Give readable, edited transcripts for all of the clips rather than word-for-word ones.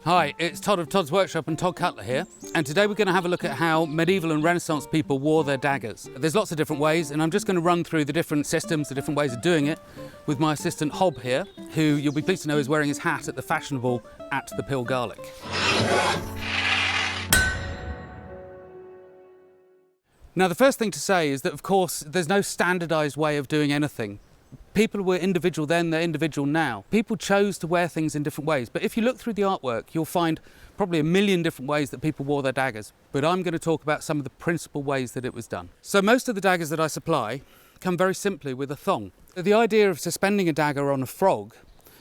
Hi, it's Todd of Todd's Workshop and Todd Cutler here, and today we're going to have a look at how medieval and Renaissance people wore their daggers. There's lots of different ways, and I'm just going to run through the different systems, the different ways of doing it with my assistant Hob here, who you'll be pleased to know is wearing his hat at the fashionable At the Pill Garlic. Now, the first thing to say is that, of course, there's no standardised way of doing anything. People were individual then, they're individual now. People chose to wear things in different ways, but if you look through the artwork, you'll find probably a million different ways that people wore their daggers. But I'm going to talk about some of the principal ways that it was done. So most of the daggers that I supply come very simply with a thong. The idea of suspending a dagger on a frog,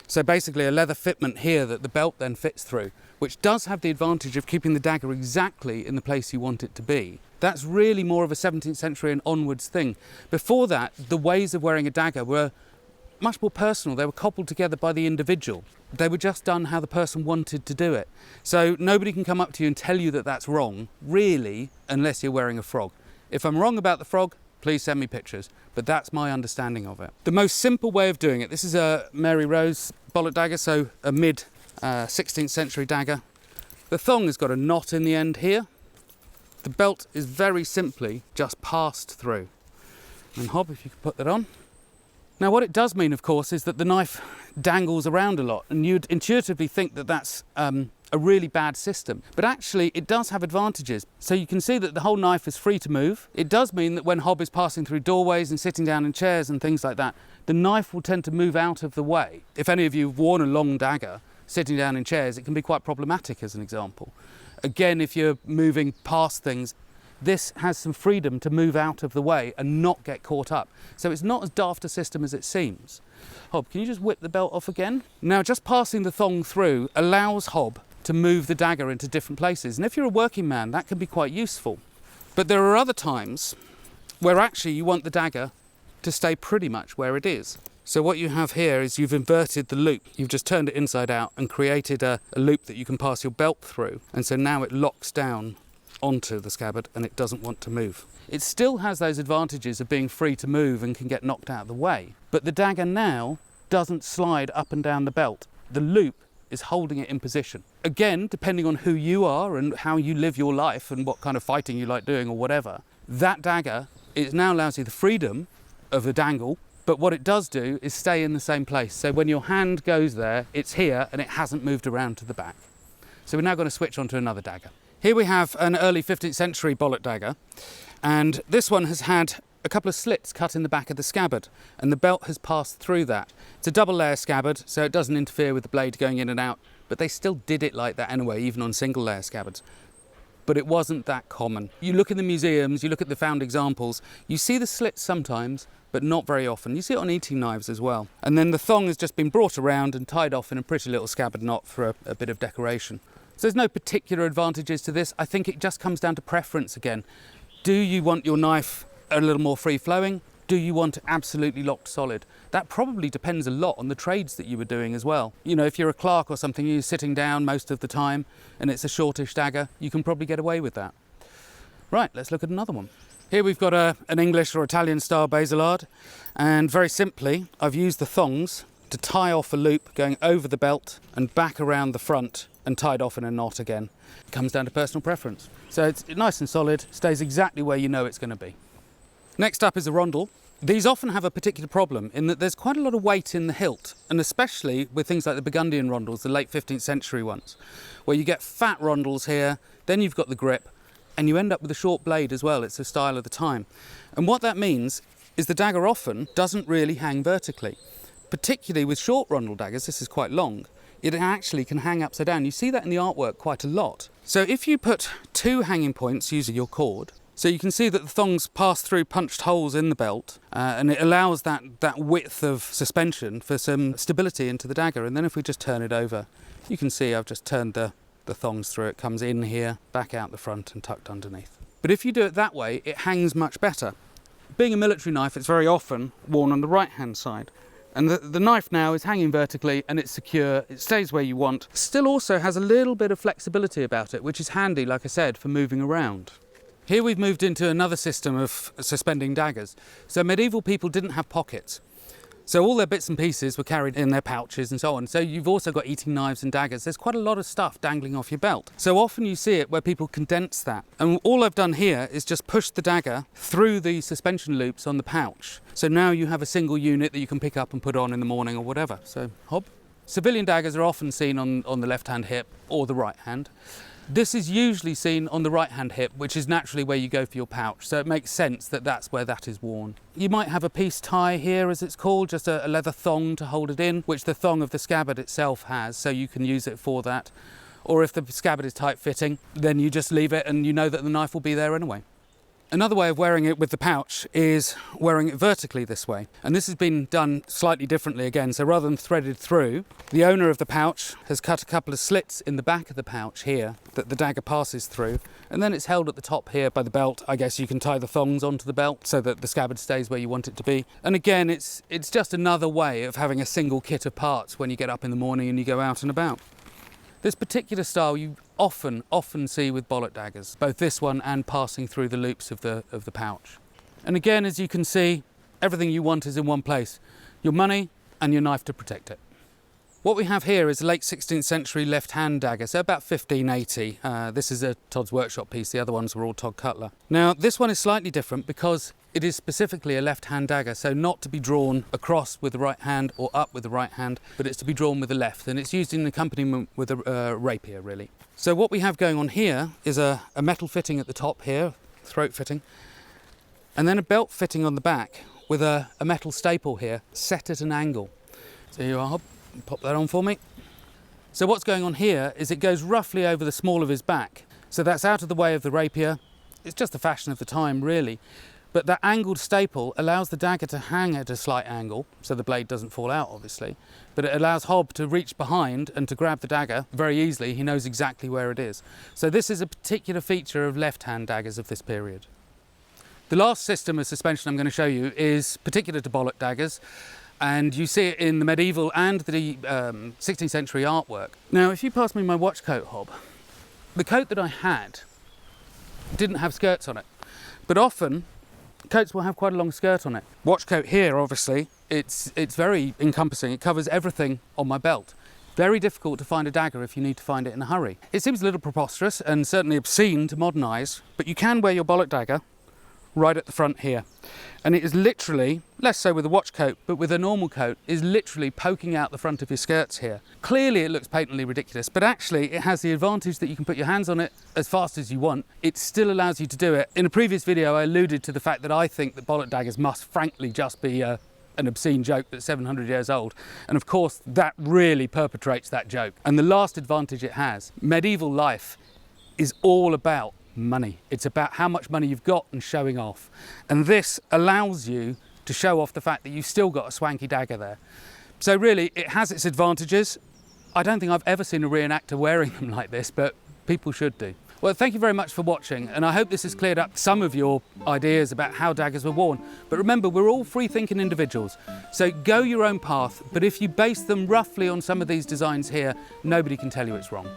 so basically a leather fitment here that the belt then fits through, which does have the advantage of keeping the dagger exactly in the place you want it to be. That's really more of a 17th century and onwards thing. Before that, the ways of wearing a dagger were much more personal. They were cobbled together by the individual. They were just done how the person wanted to do it. So nobody can come up to you and tell you that that's wrong, really, unless you're wearing a frog. If I'm wrong about the frog, please send me pictures, but that's my understanding of it. The most simple way of doing it, this is a Mary Rose bollock dagger, so a mid 16th century dagger. The thong has got a knot in the end here. The belt is very simply just passed through. And Hob, if you could put that on. Now what it does mean, of course, is that the knife dangles around a lot, and you'd intuitively think that that's a really bad system. But actually it does have advantages. So you can see that the whole knife is free to move. It does mean that when Hob is passing through doorways and sitting down in chairs and things like that, the knife will tend to move out of the way. If any of you have worn a long dagger sitting down in chairs, it can be quite problematic as an example. Again, if you're moving past things, this has some freedom to move out of the way and not get caught up. So it's not as daft a system as it seems. Hob, can you just whip the belt off again? Now, just passing the thong through allows Hob to move the dagger into different places. And if you're a working man, that can be quite useful. But there are other times where actually you want the dagger to stay pretty much where it is. So what you have here is you've inverted the loop. You've just turned it inside out and created a loop that you can pass your belt through. And so now it locks down onto the scabbard and it doesn't want to move. It still has those advantages of being free to move and can get knocked out of the way. But the dagger now doesn't slide up and down the belt. The loop is holding it in position. Again, depending on who you are and how you live your life and what kind of fighting you like doing or whatever, that dagger, it now allows you the freedom of a dangle. But what it does do is stay in the same place. So when your hand goes there, it's here and it hasn't moved around to the back. So we're now going to switch on to another dagger. Here we have an early 15th century bollock dagger, and this one has had a couple of slits cut in the back of the scabbard, and the belt has passed through that. It's a double layer scabbard, so it doesn't interfere with the blade going in and out, but they still did it like that anyway, even on single layer scabbards. But it wasn't that common. You look in the museums, you look at the found examples, you see the slits sometimes, but not very often. You see it on eating knives as well. And then the thong has just been brought around and tied off in a pretty little scabbard knot for a bit of decoration. So there's no particular advantages to this. I think it just comes down to preference again. Do you want your knife a little more free-flowing? Do you want it absolutely locked solid? That probably depends a lot on the trades that you were doing as well. You know, if you're a clerk or something, you're sitting down most of the time and it's a shortish dagger, you can probably get away with that. Right, let's look at another one. Here we've got an English or Italian style basilard, and very simply I've used the thongs to tie off a loop going over the belt and back around the front and tied off in a knot again. It comes down to personal preference. So it's nice and solid, stays exactly where you know it's going to be. Next up is a rundle. These often have a particular problem in that there's quite a lot of weight in the hilt, and especially with things like the Burgundian rundles, the late 15th century ones, where you get fat rundles here, then you've got the grip, and you end up with a short blade as well. It's the style of the time. And what that means is the dagger often doesn't really hang vertically. Particularly with short rundle daggers, this is quite long, it actually can hang upside down. You see that in the artwork quite a lot. So if you put two hanging points using your cord, so you can see that the thongs pass through punched holes in the belt, and it allows that width of suspension for some stability into the dagger. And then if we just turn it over, you can see I've just turned the thongs through. It comes in here, back out the front and tucked underneath. But if you do it that way, it hangs much better. Being a military knife, it's very often worn on the right-hand side. And the knife now is hanging vertically and it's secure, it stays where you want. Still also has a little bit of flexibility about it, which is handy, like I said, for moving around. Here we've moved into another system of suspending daggers. So medieval people didn't have pockets. So all their bits and pieces were carried in their pouches and so on. So you've also got eating knives and daggers. There's quite a lot of stuff dangling off your belt. So often you see it where people condense that. And all I've done here is just push the dagger through the suspension loops on the pouch. So now you have a single unit that you can pick up and put on in the morning or whatever. So hob. Civilian daggers are often seen on the left-hand hip or the right hand. This is usually seen on the right-hand hip, which is naturally where you go for your pouch, so it makes sense that that's where that is worn. You might have a piece tie here, as it's called, just a leather thong to hold it in, which the thong of the scabbard itself has, so you can use it for that. Or if the scabbard is tight-fitting, then you just leave it and you know that the knife will be there anyway. Another way of wearing it with the pouch is wearing it vertically this way. And this has been done slightly differently again. So rather than threaded through, the owner of the pouch has cut a couple of slits in the back of the pouch here that the dagger passes through. And then it's held at the top here by the belt. I guess you can tie the thongs onto the belt so that the scabbard stays where you want it to be. And again, it's just another way of having a single kit of parts when you get up in the morning and you go out and about. This particular style you often see with bollock daggers, both this one and passing through the loops of the pouch. And again, as you can see, everything you want is in one place. Your money and your knife to protect it. What we have here is a late 16th century left-hand dagger, so about 1580. This is a Todd's Workshop piece, the other ones were all Todd Cutler. Now, this one is slightly different because it is specifically a left-hand dagger, so not to be drawn across with the right hand or up with the right hand, but it's to be drawn with the left, and it's used in accompaniment with a rapier, really. So what we have going on here is a metal fitting at the top here, throat fitting, and then a belt fitting on the back with a metal staple here, set at an angle. So you are, pop that on for me. So what's going on here is it goes roughly over the small of his back. So that's out of the way of the rapier. It's just the fashion of the time, really. But that angled staple allows the dagger to hang at a slight angle, so the blade doesn't fall out, obviously. But it allows Hob to reach behind and to grab the dagger very easily. He knows exactly where it is. So this is a particular feature of left-hand daggers of this period. The last system of suspension I'm going to show you is particular to bollock daggers. And you see it in the medieval and the 16th century artwork. Now, if you pass me my watch coat, Hob, the coat that I had didn't have skirts on it. But often, coats will have quite a long skirt on it. Watch coat here, obviously, it's very encompassing. It covers everything on my belt. Very difficult to find a dagger if you need to find it in a hurry. It seems a little preposterous and certainly obscene to modern eyes, but you can wear your bollock dagger right at the front here. And it is literally, less so with a watch coat, but with a normal coat, is literally poking out the front of your skirts here. Clearly it looks patently ridiculous, but actually it has the advantage that you can put your hands on it as fast as you want. It still allows you to do it. In a previous video, I alluded to the fact that I think that bollock daggers must frankly just be an obscene joke that's 700 years old. And of course, that really perpetrates that joke. And the last advantage it has, medieval life is all about money. It's about how much money you've got and showing off. And this allows you to show off the fact that you've still got a swanky dagger there. So really, it has its advantages. I don't think I've ever seen a reenactor wearing them like this, but people should do. Well, thank you very much for watching, and I hope this has cleared up some of your ideas about how daggers were worn. But remember, we're all free-thinking individuals, so go your own path, but if you base them roughly on some of these designs here, nobody can tell you it's wrong.